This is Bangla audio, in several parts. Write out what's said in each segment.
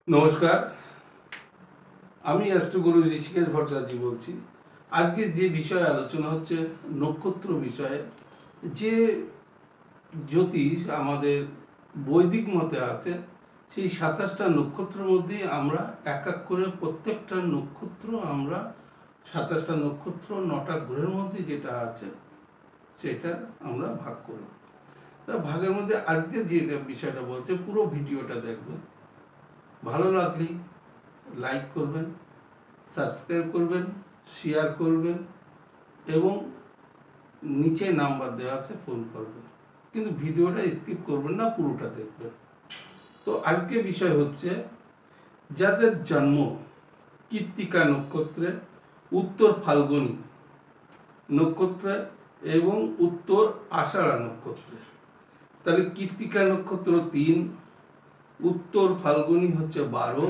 নমস্কার, আমি অ্যাস্ট্রোগুরু ঋষিকেশ ভট্টাচার্য বলছি। আজকে যে বিষয়ে আলোচনা হচ্ছে নক্ষত্র বিষয়ে। যে জ্যোতিষ আমাদের বৈদিক মতে আছে, সেই 27টা নক্ষত্রের মধ্যে আমরা এক এক করে প্রত্যেকটা নক্ষত্র আমরা 27টা নক্ষত্র 9টা গ্রহের মধ্যে যেটা আছে সেটা আমরা ভাগ করি। তা ভাগের মধ্যে আজকে যে বিষয়টা বলছে পুরো ভিডিওটা দেখবেন। ভালো লাগলে লাইক করবেন, সাবস্ক্রাইব করবেন, শেয়ার করবেন এবং নিচে নাম্বার দেওয়া আছে, ফোন করবেন। কিন্তু ভিডিওটা স্কিপ করবেন না, পুরোটা দেখবেন। তো আজকে বিষয় হচ্ছে যাদের জন্ম কৃত্তিকা নক্ষত্রে, উত্তর ফাল্গুনী নক্ষত্রে এবং উত্তর আষাঢ়া নক্ষত্রে। তাহলে কৃত্তিকা নক্ষত্র 3, উত্তর ফাল্গুনী হচ্ছে 12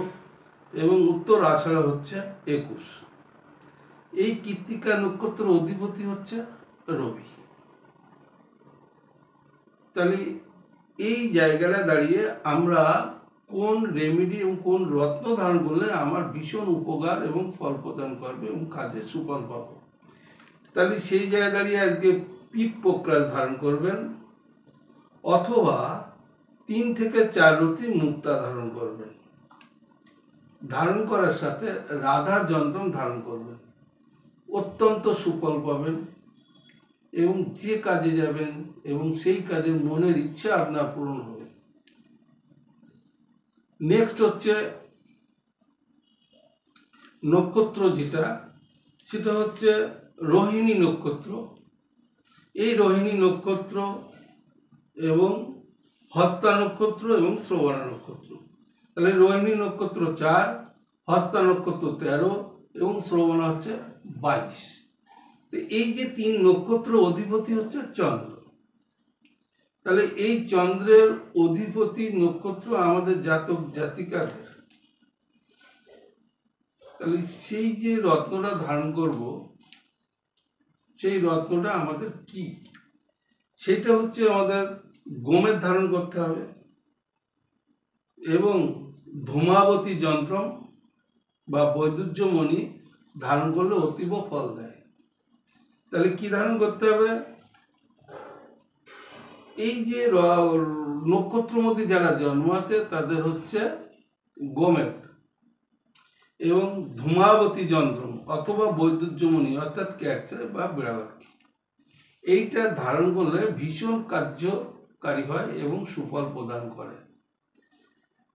এবং উত্তর আষাঢ়া হচ্ছে 21। এই কৃত্তিকা নক্ষত্র অধিপতি হচ্ছে রবি। তাহলে এই জায়গাটা দাঁড়িয়ে আমরা কোন রেমেডি এবং কোন রত্ন ধারণ করলে আমার ভীষণ উপকার এবং ফল প্রদান করবে এবং কাজে সুফল পাবো, তাহলে সেই জায়গায় দাঁড়িয়ে আজকে পিপ পোকরাজ ধারণ করবেন অথবা 3 থেকে 4 রতি মুক্তা ধারণ করবেন। ধারণ করার সাথে রাধা যন্ত্রম ধারণ করবেন, অত্যন্ত সুফল পাবেন এবং যে কাজে যাবেন এবং সেই কাজে মনের ইচ্ছা আপনার পূরণ হবে। নেক্সট হচ্ছে নক্ষত্র যেটা, সেটা হচ্ছে রোহিণী নক্ষত্র। এই রোহিণী নক্ষত্র এবং হস্তা নক্ষত্র এবং শ্রবণা নক্ষত্র। তাহলে রোহিণী নক্ষত্র 4, হস্তা নক্ষত্র 13 এবং শ্রবণা হচ্ছে 22। তো এই যে 3 নক্ষত্র অধিপতি হচ্ছে চন্দ্র। তাহলে এই চন্দ্রের অধিপতি নক্ষত্র আমাদের জাতক জাতিকাদের, তাহলে সেই যে রত্নটা ধারণ করব, সেই রত্নটা আমাদের কি, সেটা হচ্ছে আমাদের গোমের ধারণ করতে হবে এবং ধূমাবতী যন্ত্র বা বৈদুর্যমণি ধারণ করলে অতীব ফল দেয়। তাহলে কি ধারণ করতে হবে? এই যে নক্ষত্র মধ্যে যারা জন্ম আছে তাদের হচ্ছে গোমেদ এবং ধূমাবতী যন্ত্র অথবা বৈদুর্যমণি অর্থাৎ ক্যাটসে বা বিড়ালাক্ষী, এইটা ধারণ করলে ভীষণ কার্যকারী হয় এবং সুফল প্রদান করে।